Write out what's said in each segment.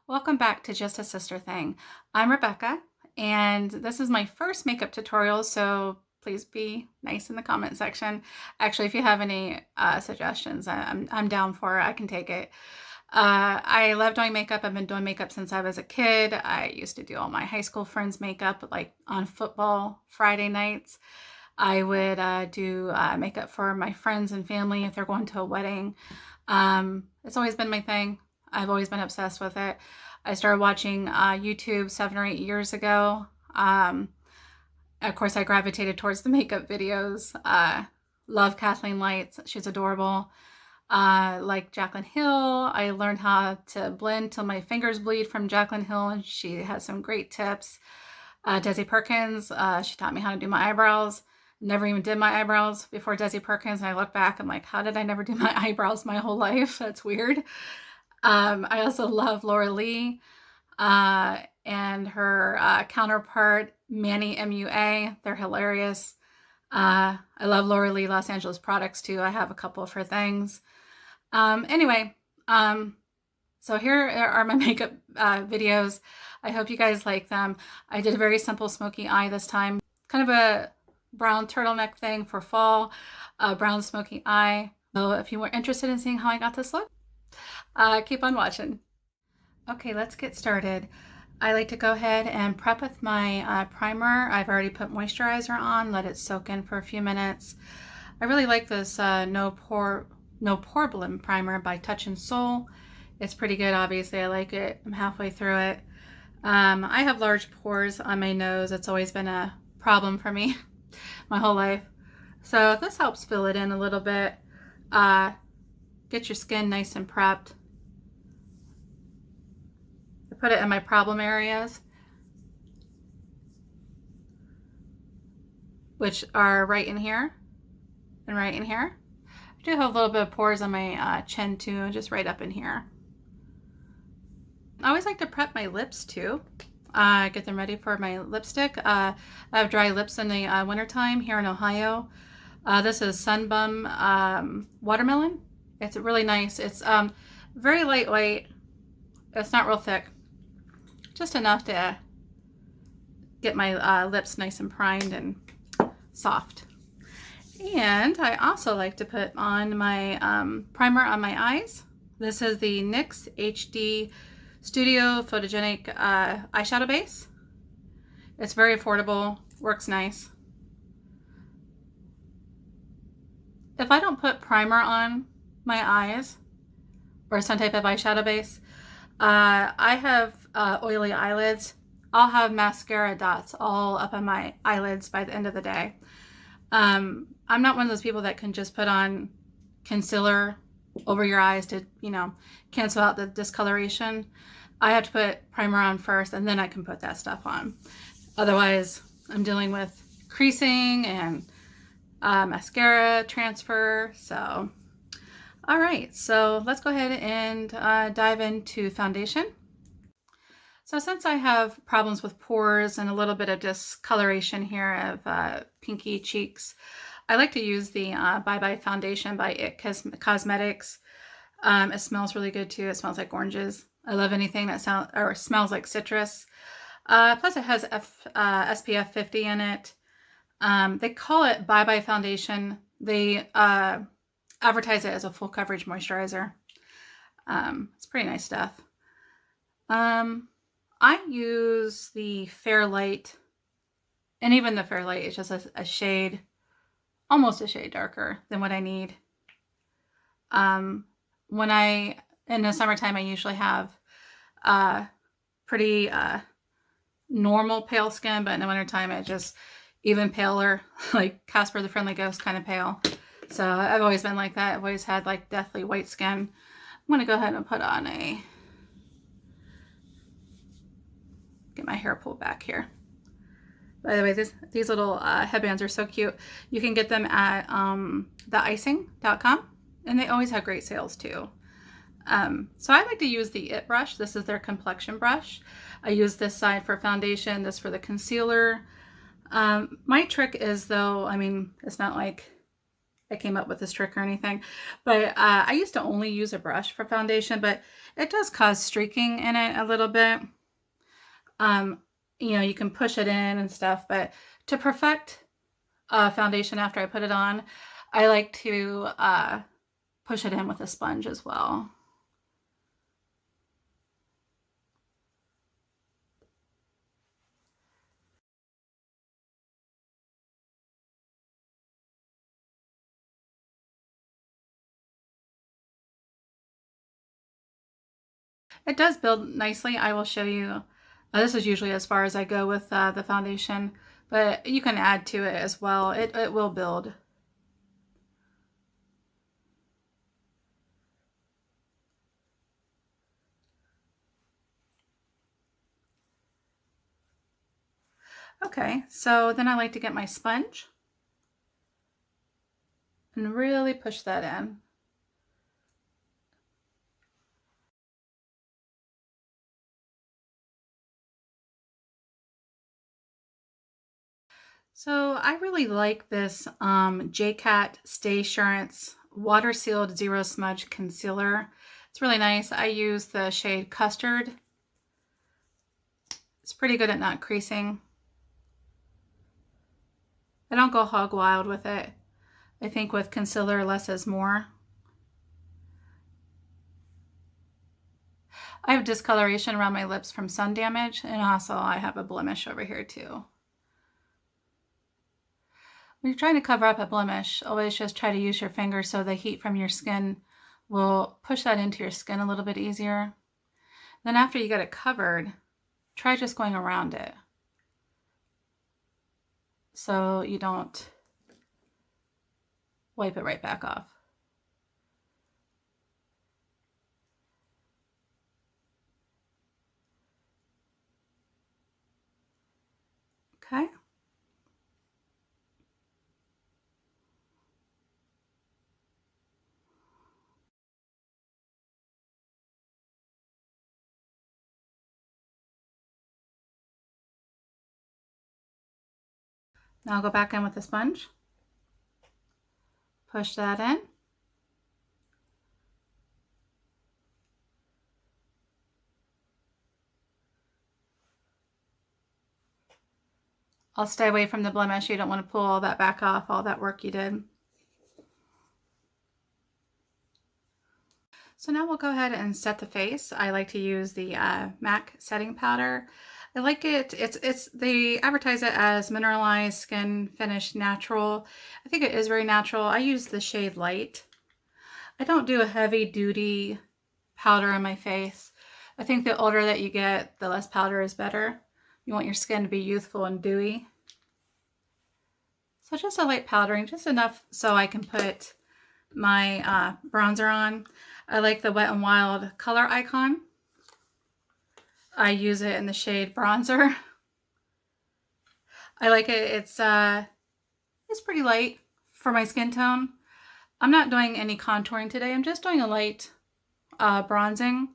Welcome back to Just a Sister Thing. I'm Rebecca, and this is my first makeup tutorial, so please be nice in the comment section. Actually, if you have any suggestions, I'm down for it. I can take it. I love doing makeup. I've been doing makeup since I was a kid. I used to do all my high school friends' makeup, like on football Friday nights. I would do makeup for my friends and family if they're going to a wedding. It's always been my thing. I've always been obsessed with it. I started watching YouTube 7 or 8 years ago. Of course, I gravitated towards the makeup videos. Love Kathleen Lights. She's adorable. Like Jaclyn Hill. I learned how to blend till my fingers bleed from Jaclyn Hill, and she has some great tips. Desi Perkins. She taught me how to do my eyebrows. Never even did my eyebrows before Desi Perkins, and I look back, I'm like, how did I never do my eyebrows my whole life? That's weird. I also love Laura Lee and her counterpart, Manny MUA. They're hilarious. I love Laura Lee Los Angeles products too. I have a couple of her things. Anyway, so here are my makeup videos. I hope you guys like them. I did a very simple smoky eye this time. Kind of a brown turtleneck thing for fall, brown smoky eye. So if you were interested in seeing how I got this look, keep on watching. Okay, let's get started. I like to go ahead and prep with my primer. I've already put moisturizer on, let it soak in for a few minutes. I really like this No Problem primer by Touch in Soul. It's pretty good, obviously. I like it. I'm halfway through it. I have large pores on my nose. It's always been a problem for me my whole life. So this helps fill it in a little bit. Get your skin nice and prepped. I put it in my problem areas, which are right in here and right in here. I do have a little bit of pores on my chin too, just right up in here. I always like to prep my lips too. Get them ready for my lipstick. I have dry lips in the wintertime here in Ohio. This is Sunbum Watermelon. It's really nice. It's very lightweight. It's not real thick. Just enough to get my lips nice and primed and soft. And I also like to put on my primer on my eyes. This is the NYX HD Studio Photogenic Eyeshadow Base. It's very affordable, works nice. If I don't put primer on my eyes or some type of eyeshadow base, I have oily eyelids. I'll have mascara dots all up on my eyelids by the end of the day. I'm not one of those people that can just put on concealer over your eyes to, cancel out the discoloration. I have to put primer on first and then I can put that stuff on. Otherwise, I'm dealing with creasing and mascara transfer. So, all right, so let's go ahead and dive into foundation. So since I have problems with pores and a little bit of discoloration here of pinky cheeks, I like to use the Bye Bye foundation by It Cosmetics. It smells really good too. It smells like oranges. I love anything that smells like citrus. Plus it has SPF 50 in it. They call it Bye Bye foundation. They advertise it as a full coverage moisturizer. It's pretty nice stuff. I use the Fairlight, and even the Fairlight is just a shade, almost a shade darker than what I need. In the summertime, I usually have pretty normal pale skin, but in the wintertime, it's just even paler, like Casper the Friendly Ghost kind of pale. So I've always been like that. I've always had like deathly white skin. I'm going to go ahead and put on get my hair pulled back here. By the way, these little headbands are so cute. You can get them at theicing.com, and they always have great sales too. So I like to use the It brush. This is their complexion brush. I use this side for foundation, this for the concealer. My trick is, though, it's not like I came up with this trick or anything. But I used to only use a brush for foundation, but it does cause streaking in it a little bit. You know, you can push it in and stuff, but to perfect foundation after I put it on, I like to push it in with a sponge as well. It does build nicely. I will show you. This is usually as far as I go with the foundation, but you can add to it as well. It will build. Okay, so then I like to get my sponge and really push that in. So I really like this J.Cat Staysurance Water Sealed Zero Smudge Concealer. It's really nice. I use the shade Custard. It's pretty good at not creasing. I don't go hog wild with it. I think with concealer, less is more. I have discoloration around my lips from sun damage, and also I have a blemish over here too. When you're trying to cover up a blemish, always just try to use your fingers so the heat from your skin will push that into your skin a little bit easier. Then after you get it covered, try just going around it so you don't wipe it right back off. Okay. Now I'll go back in with the sponge. Push that in. I'll stay away from the blemish. You don't want to pull all that back off, all that work you did. So now we'll go ahead and set the face. I like to use the MAC setting powder. I like it. They advertise it as Mineralize Skinfinish Natural. I think it is very natural. I use the shade Light. I don't do a heavy duty powder on my face. I think the older that you get, the less powder is better. You want your skin to be youthful and dewy. So just a light powdering, just enough so I can put my bronzer on. I like the Wet n Wild color icon. I use it in the shade Bronzer. I like it. It's pretty light for my skin tone. I'm not doing any contouring today. I'm just doing a light bronzing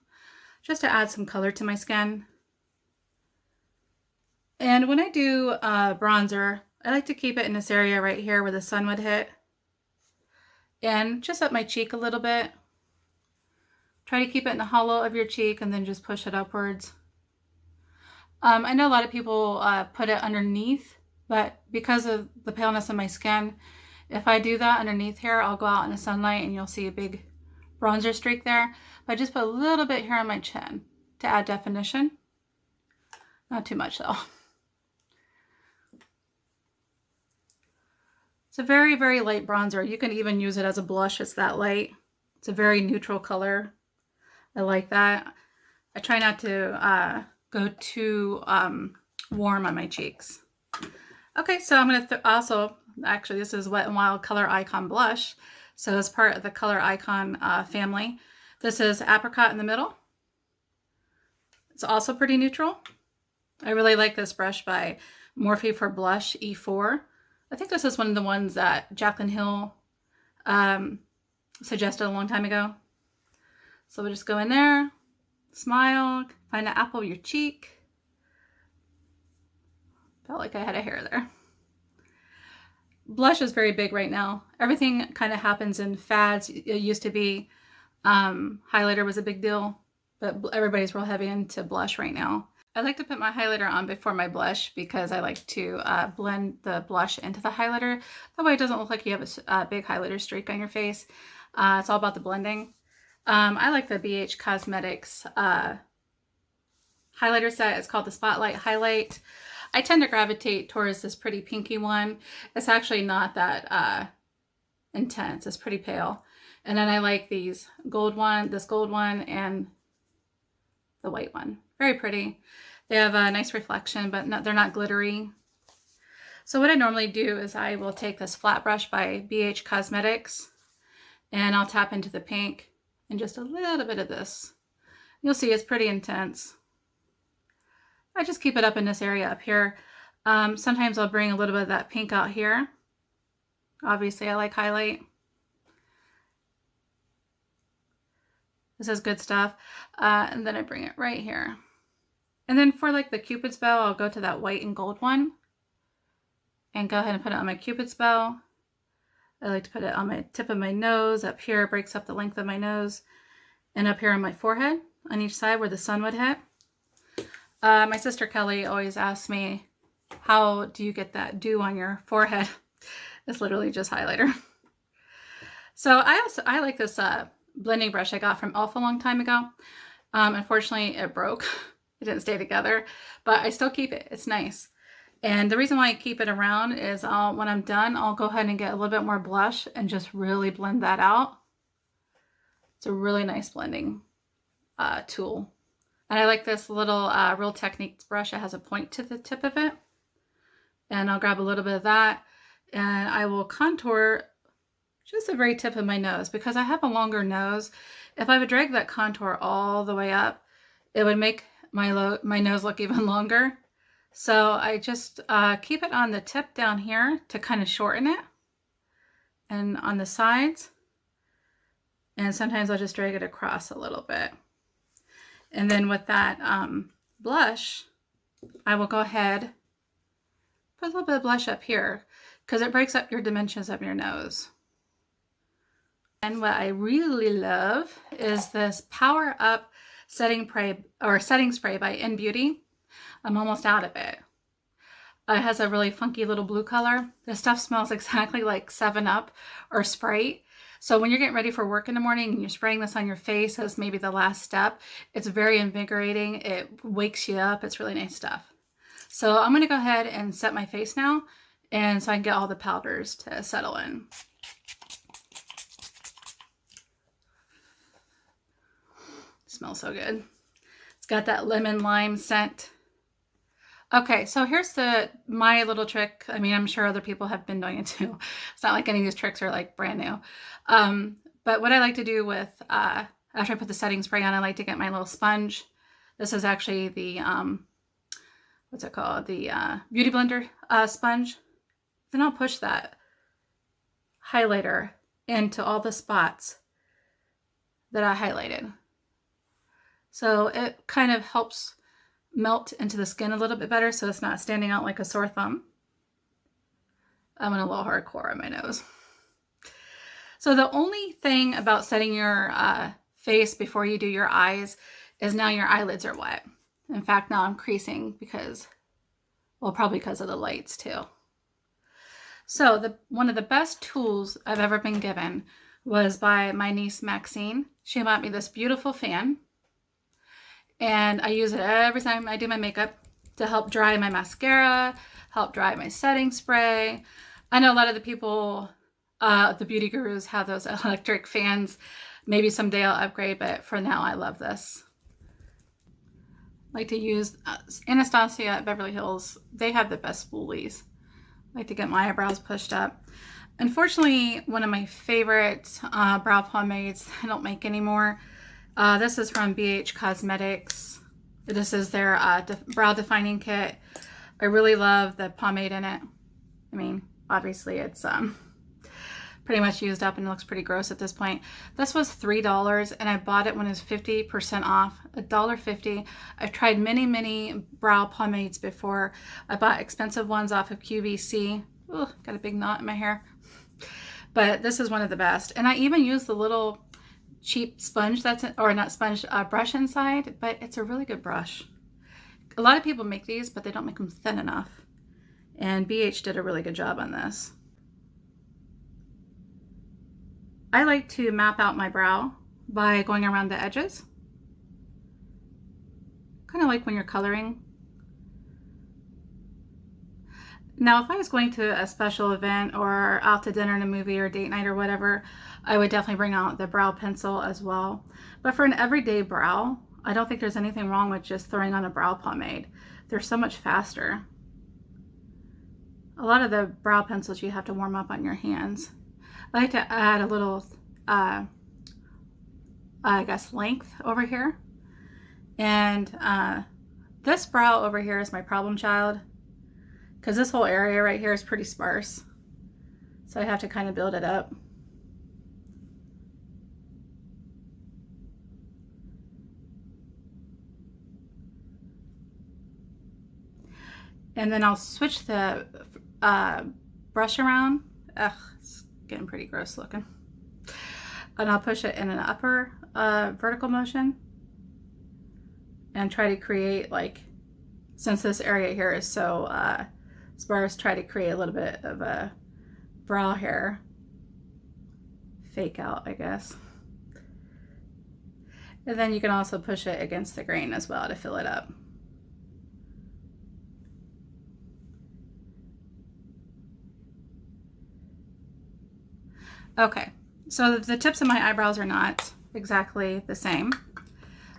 just to add some color to my skin. And when I do bronzer, I like to keep it in this area right here where the sun would hit. And just up my cheek a little bit. Try to keep it in the hollow of your cheek and then just push it upwards. I know a lot of people put it underneath, but because of the paleness of my skin, if I do that underneath here, I'll go out in the sunlight and you'll see a big bronzer streak there. But I just put a little bit here on my chin to add definition. Not too much though. It's a very, very light bronzer. You can even use it as a blush. It's that light. It's a very neutral color. I like that. I try not to go too warm on my cheeks. Okay, so I'm going to also, actually this is Wet n Wild Color Icon Blush. So as part of the Color Icon family. This is Apricot in the middle. It's also pretty neutral. I really like this brush by Morphe for Blush E4. I think this is one of the ones that Jaclyn Hill suggested a long time ago. So we'll just go in there, smile, find the apple of your cheek. Felt like I had a hair there. blush is very big right now. Everything kind of happens in fads. It used to be highlighter was a big deal, but everybody's real heavy into blush right now. I like to put my highlighter on before my blush because I like to blend the blush into the highlighter. That way it doesn't look like you have a big highlighter streak on your face. It's all about the blending. I like the BH Cosmetics highlighter set. It's called the Spotlight Highlight. I tend to gravitate towards this pretty pinky one. It's actually not that intense. It's pretty pale. And then I like these gold one, this gold one, and the white one. Very pretty. They have a nice reflection, but they're not glittery. So what I normally do is I will take this flat brush by BH Cosmetics and I'll tap into the pink and just a little bit of this. You'll see it's pretty intense. I just keep it up in this area up here. Sometimes I'll bring a little bit of that pink out here. Obviously I like highlight. This is good stuff. And then I bring it right here. And then for like the Cupid's bow, I'll go to that white and gold one and go ahead and put it on my Cupid's bow. I like to put it on my tip of my nose. Up here, it breaks up the length of my nose. And up here on my forehead, on each side where the sun would hit. My sister Kelly always asks me, how do you get that dew on your forehead? It's literally just highlighter. So I like this blending brush I got from Elf a long time ago. Unfortunately, it broke. It didn't stay together, but I still keep it. It's nice. And the reason why I keep it around is when I'm done, I'll go ahead and get a little bit more blush and just really blend that out. It's a really nice blending tool. And I like this little Real Techniques brush. It has a point to the tip of it. And I'll grab a little bit of that and I will contour just the very tip of my nose because I have a longer nose. If I would drag that contour all the way up, it would make my nose look even longer. So I just keep it on the tip down here to kind of shorten it and on the sides. And sometimes I'll just drag it across a little bit. And then with that blush, I will go ahead, put a little bit of blush up here because it breaks up your dimensions of your nose. And what I really love is this Power Up setting spray by N Beauty. I'm almost out of it. It has a really funky little blue color. This stuff smells exactly like 7-Up or Sprite. So when you're getting ready for work in the morning and you're spraying this on your face as maybe the last step, it's very invigorating. It wakes you up. It's really nice stuff. So I'm going to go ahead and set my face now, and so I can get all the powders to settle in. It smells so good. It's got that lemon lime scent. Okay, so here's my little trick. I mean, I'm sure other people have been doing it too. It's not like any of these tricks are like brand new. But what I like to do with, after I put the setting spray on, I like to get my little sponge. This is actually the, what's it called? The Beauty Blender sponge. Then I'll push that highlighter into all the spots that I highlighted. So it kind of helps melt into the skin a little bit better so it's not standing out like a sore thumb. I'm in a little hardcore on my nose. So the only thing about setting your face before you do your eyes is now your eyelids are wet. In fact, now I'm creasing because, well, probably because of the lights too. So one of the best tools I've ever been given was by my niece Maxine. She bought me this beautiful fan. And I use it every time I do my makeup to help dry my mascara, help dry my setting spray. I know a lot of the people, the beauty gurus, have those electric fans. Maybe someday I'll upgrade, but for now I love this. I like to use Anastasia at Beverly Hills. They have the best spoolies. I like to get my eyebrows pushed up. Unfortunately, one of my favorite brow pomades I don't make anymore. This is from BH Cosmetics. This is their brow defining kit. I really love the pomade in it. I mean, obviously it's pretty much used up and it looks pretty gross at this point. This was $3 and I bought it when it was 50% off, $1.50. I've tried many brow pomades before. I bought expensive ones off of QVC Ugh, got a big knot in my hair. But this is one of the best. And I even use the little cheap sponge that's, or not sponge, brush inside, but it's a really good brush. A lot of people make these, but they don't make them thin enough. And BH did a really good job on this. I like to map out my brow by going around the edges. Kind of like when you're coloring. Now, if I was going to a special event or out to dinner and a movie or date night or whatever, I would definitely bring out the brow pencil as well. But for an everyday brow, I don't think there's anything wrong with just throwing on a brow pomade. They're so much faster. A lot of the brow pencils you have to warm up on your hands. I like to add a little, I guess, length over here. And this brow over here is my problem child, because this whole area right here is pretty sparse. So I have to kind of build it up. And then I'll switch the brush around. Ugh, it's getting pretty gross looking. And I'll push it in an upper vertical motion and try to create, like, since this area here is so sparse, try to create a little bit of a brow hair fake out, I guess. And then you can also push it against the grain as well to fill it up. Okay, so the tips of my eyebrows are not exactly the same.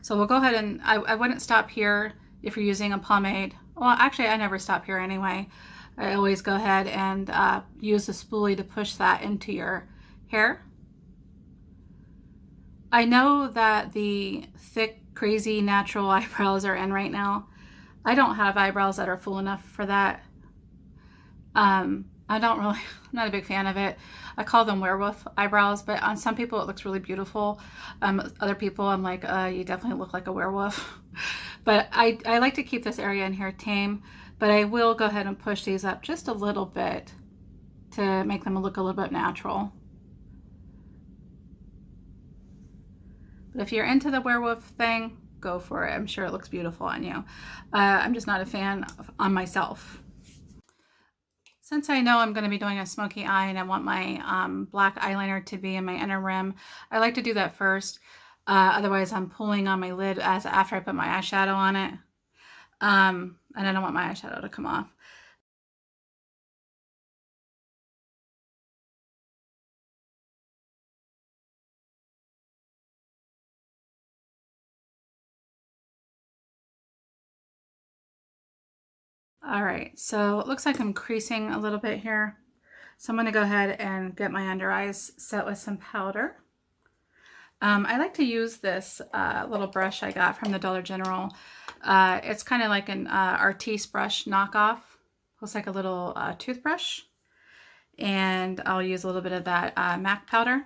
So we'll go ahead and, I wouldn't stop here if you're using a pomade. Well, actually, I never stop here anyway. I always go ahead and use the spoolie to push that into your hair. I know that the thick, crazy, natural eyebrows are in right now. I don't have eyebrows that are full enough for that. I'm not a big fan of it. I call them werewolf eyebrows, but on some people it looks really beautiful. Other people, I'm like, you definitely look like a werewolf. But I like to keep this area in here tame, but I will go ahead and push these up just a little bit to make them look a little bit natural. But if you're into the werewolf thing, go for it. I'm sure it looks beautiful on you. I'm just not a fan on myself. Since I know I'm going to be doing a smoky eye and I want my black eyeliner to be in my inner rim, I like to do that first. Otherwise, I'm pulling on my lid after I put my eyeshadow on it. And I don't want my eyeshadow to come off. All right, so it looks like I'm creasing a little bit here. So I'm going to go ahead and get my under eyes set with some powder. I like to use this little brush I got from the Dollar General. It's kind of like an Artiste brush knockoff. Looks like a little toothbrush. And I'll use a little bit of that MAC powder.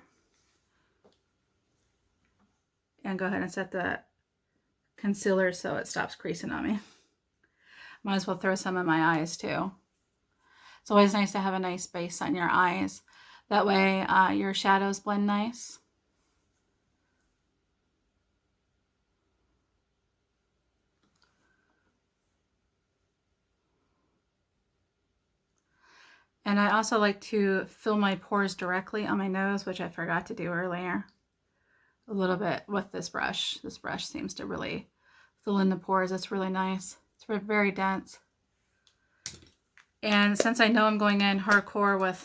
And go ahead and set the concealer so it stops creasing on me. Might as well throw some in my eyes too. It's always nice to have a nice base on your eyes. That way your shadows blend nice. And I also like to fill my pores directly on my nose, which I forgot to do earlier. A little bit with this brush. This brush seems to really fill in the pores. It's really nice. It's very dense. And since I know I'm going in hardcore with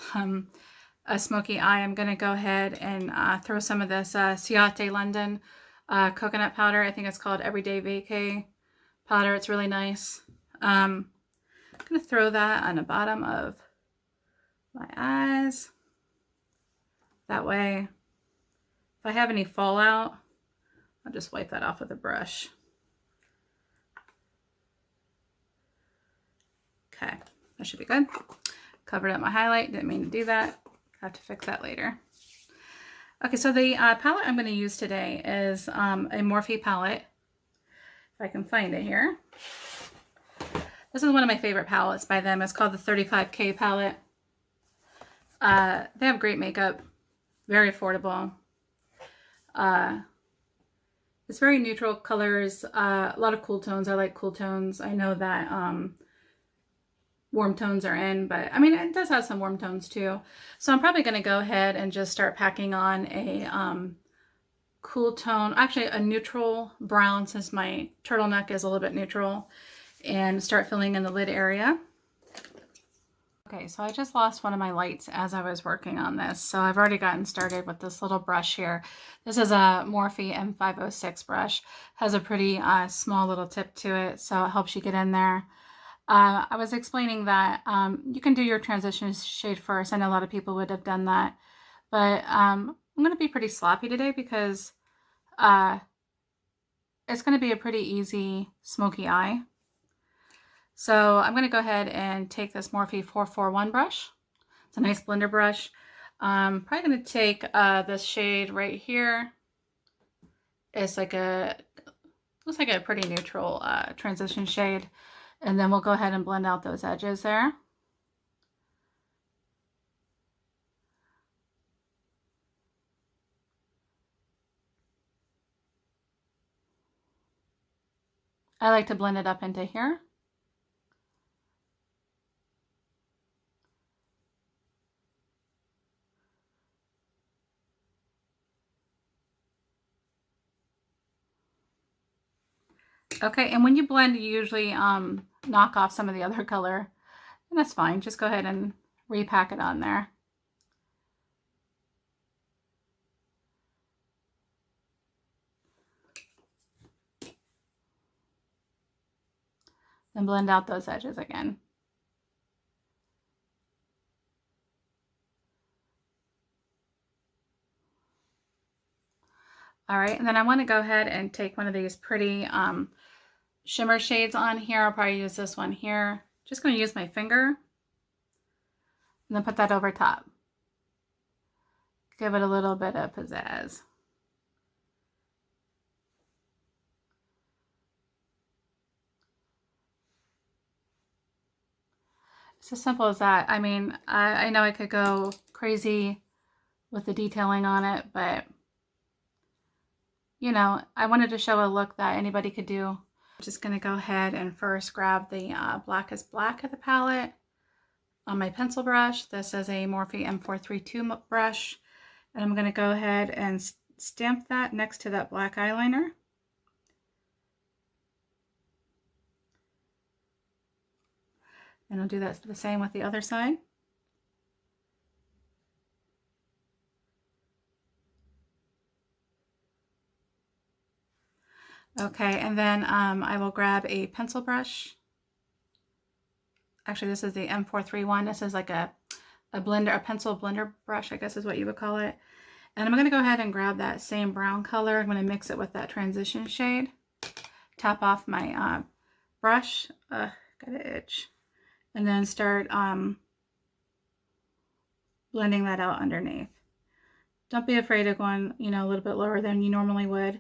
a smoky eye, I'm going to go ahead and throw some of this Ciate London coconut powder. I think it's called Everyday Vacay powder. It's really nice. I'm going to throw that on the bottom of my eyes. That way, if I have any fallout, I'll just wipe that off with a brush. Okay, that should be good. Covered up my highlight, didn't mean to do that. Have to fix that later. Okay, so the palette I'm going to use today is a Morphe palette. If I can find it here. This is one of my favorite palettes by them. It's called the 35K palette. They have great makeup, very affordable. It's very neutral colors, a lot of cool tones. I like cool tones. I know that warm tones are in, but I mean, it does have some warm tones too. So I'm probably going to go ahead and just start packing on a cool tone, actually a neutral brown, since my turtleneck is a little bit neutral, and start filling in the lid area. Okay, so I just lost one of my lights as I was working on this. So I've already gotten started with this little brush here. This is a Morphe M506 brush. Has a pretty small little tip to it, so it helps you get in there. I was explaining that you can do your transition shade first. I know a lot of people would have done that, but I'm going to be pretty sloppy today because it's going to be a pretty easy smoky eye. So I'm going to go ahead and take this Morphe 441 brush. It's a nice blender brush. I'm probably going to take this shade right here. It's like looks like a pretty neutral transition shade. And then we'll go ahead and blend out those edges there. I like to blend it up into here. Okay, and when you blend, you usually knock off some of the other color, and that's fine. Just go ahead and repack it on there. Then blend out those edges again. All right, and then I want to go ahead and take one of these pretty shimmer shades on here. I'll probably use this one here. Just going to use my finger and then put that over top. Give it a little bit of pizzazz. It's as simple as that. I mean, I know I could go crazy with the detailing on it, but you know, I wanted to show a look that anybody could do. I'm just going to go ahead and first grab the Blackest Black of the palette on my pencil brush. This is a Morphe M432 brush, and I'm going to go ahead and stamp that next to that black eyeliner. And I'll do that the same with the other side. Okay, and then I will grab a pencil brush. Actually, this is the M431. This is like a blender, a pencil blender brush, I guess is what you would call it. And I'm going to go ahead and grab that same brown color. I'm going to mix it with that transition shade. Tap off my brush. Got an itch. And then start blending that out underneath. Don't be afraid of going, you know, a little bit lower than you normally would.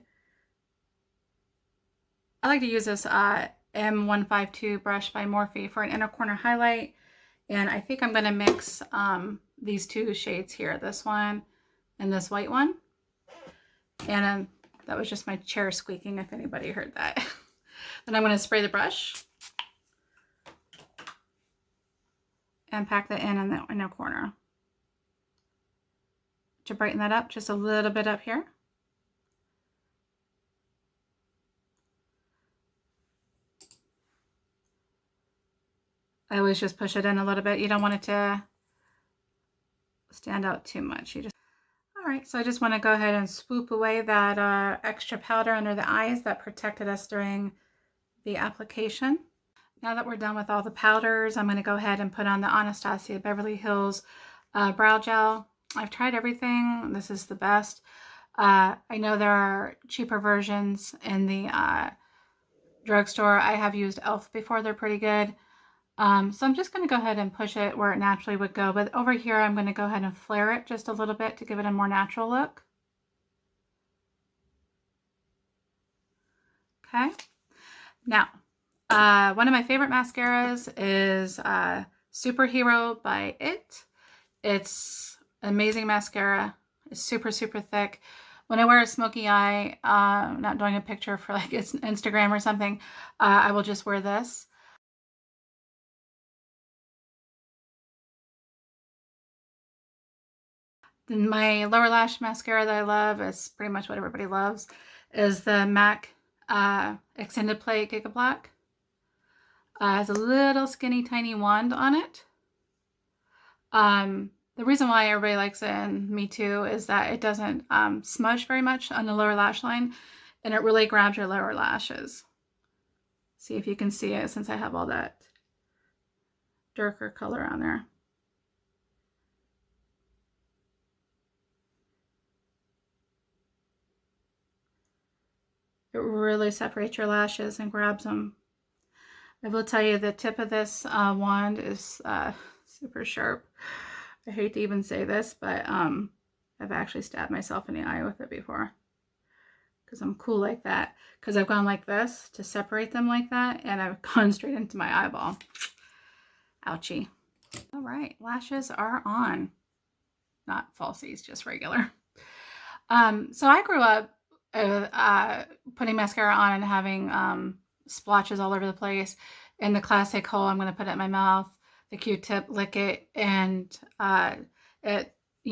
I like to use this M152 brush by Morphe for an inner corner highlight. And I think I'm going to mix these two shades here, this one and this white one. And that was just my chair squeaking, if anybody heard that. Then I'm going to spray the brush and pack that in the inner corner to brighten that up just a little bit up here. I always just push it in a little bit. You don't want it to stand out too much. All right, so I just want to go ahead and swoop away that extra powder under the eyes that protected us during the application. Now that we're done with all the powders, I'm going to go ahead and put on the Anastasia Beverly Hills brow gel. I've tried everything. This is the best. I know there are cheaper versions in the drugstore. I have used e.l.f. before. They're pretty good. So I'm just going to go ahead and push it where it naturally would go. But over here, I'm going to go ahead and flare it just a little bit to give it a more natural look. Okay. Now, one of my favorite mascaras is Superhero by It. It's amazing mascara. It's super, super thick. When I wear a smoky eye, not doing a picture for like it's Instagram or something, I will just wear this. Then my lower lash mascara that I love is pretty much what everybody loves, is the MAC Extended Play Gigablack. Has a little skinny tiny wand on it. The reason why everybody likes it, and me too, is that it doesn't smudge very much on the lower lash line, and it really grabs your lower lashes. See if you can see it since I have all that darker color on there. It really separates your lashes and grabs them. I will tell you the tip of this wand is super sharp. I hate to even say this, but I've actually stabbed myself in the eye with it before. Because I'm cool like that. Because I've gone like this to separate them like that, and I've gone straight into my eyeball. Ouchie. All right, lashes are on. Not falsies, just regular. So I grew up putting mascara on and having splotches all over the place. And the classic whole, I'm going to put it in my mouth, the Q-tip, lick it, and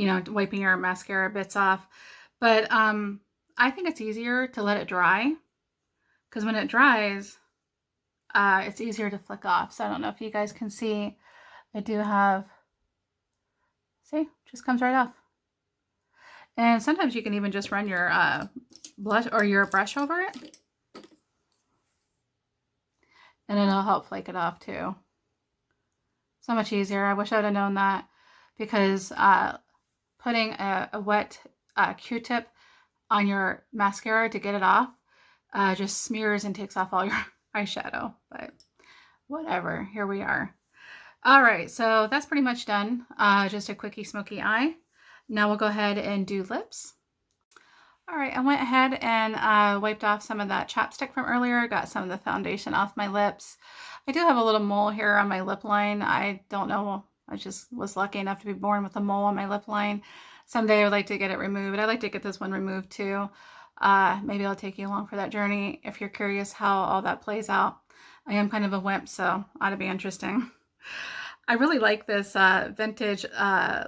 wiping your mascara bits off. But I think it's easier to let it dry, because when it dries, it's easier to flick off. So I don't know if you guys can see, I do have, see, just comes right off. And sometimes you can even just run your blush or your brush over it, and it'll help flake it off too. So much easier. I wish I would have known that, because putting a wet Q-tip on your mascara to get it off just smears and takes off all your eyeshadow. But whatever, here we are. All right, so that's pretty much done. Just a quickie smoky eye. Now we'll go ahead and do lips. All right, I went ahead and wiped off some of that chapstick from earlier, got some of the foundation off my lips. I do have a little mole here on my lip line. I don't know, I just was lucky enough to be born with a mole on my lip line. Someday I would like to get it removed. I'd like to get this one removed too. Maybe I'll take you along for that journey if you're curious how all that plays out. I am kind of a wimp, so ought to be interesting. I really like this vintage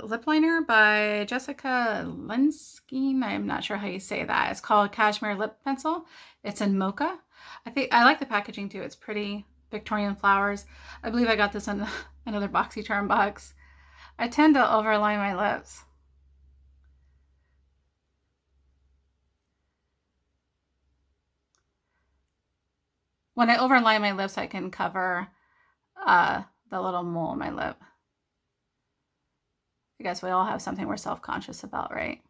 lip liner by Jessica Liebeskind. I'm not sure how you say that. It's called Cashmere Lip Pencil. It's in mocha. I like the packaging too. It's pretty Victorian flowers. I believe I got this in another BoxyCharm box. I tend to overline my lips. When I overline my lips, I can cover the little mole in my lip. I guess we all have something we're self-conscious about, right?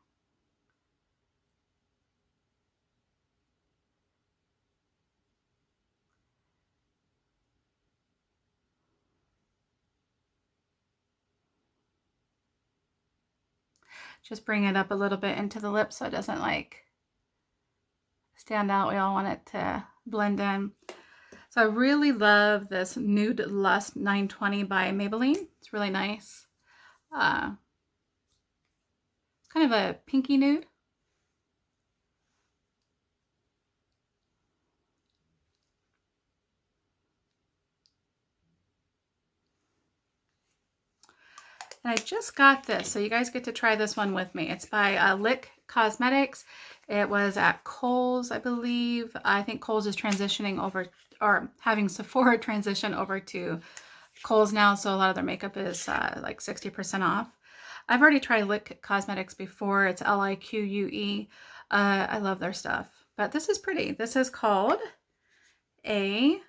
Just bring it up a little bit into the lip so it doesn't like stand out. We all want it to blend in. So I really love this Nude Lust 920 by Maybelline. It's really nice. It's kind of a pinky nude. And I just got this, so you guys get to try this one with me. It's by Lique Cosmetics. It was at Kohl's, I believe. I think Kohl's is transitioning over, or having Sephora transition over to Kohl's now, so a lot of their makeup is like 60% off. I've already tried Lique Cosmetics before. It's Lique. I love their stuff. But this is pretty. This is called a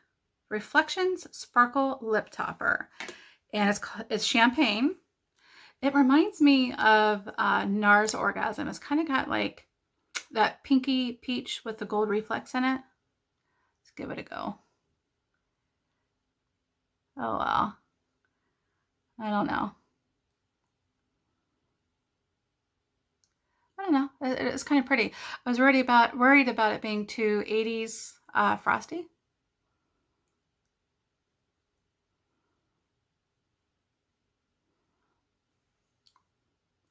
Reflections Sparkle Lip Topper. And it's champagne. It reminds me of NARS Orgasm. It's kind of got like that pinky peach with the gold reflex in it. Let's give it a go. Oh, well. I don't know. I don't know. It's kind of pretty. I was worried about it being too 80s frosty.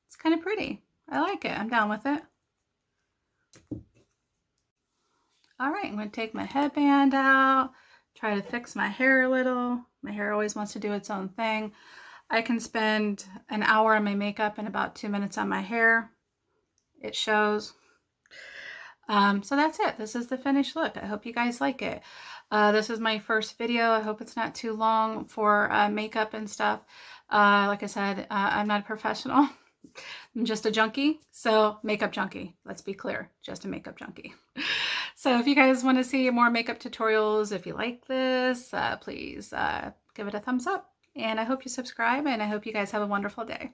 It's kind of pretty. I like it. I'm down with it. All right, I'm going to take my headband out, try to fix my hair a little. My hair always wants to do its own thing. I can spend an hour on my makeup and about 2 minutes on my hair. It shows. So that's it. This is the finished look. I hope you guys like it. This is my first video. I hope it's not too long for makeup and stuff. Like I said, I'm not a professional. I'm just a junkie. So makeup junkie. Let's be clear. Just a makeup junkie. So if you guys want to see more makeup tutorials, if you like this, please give it a thumbs up. And I hope you subscribe, and I hope you guys have a wonderful day.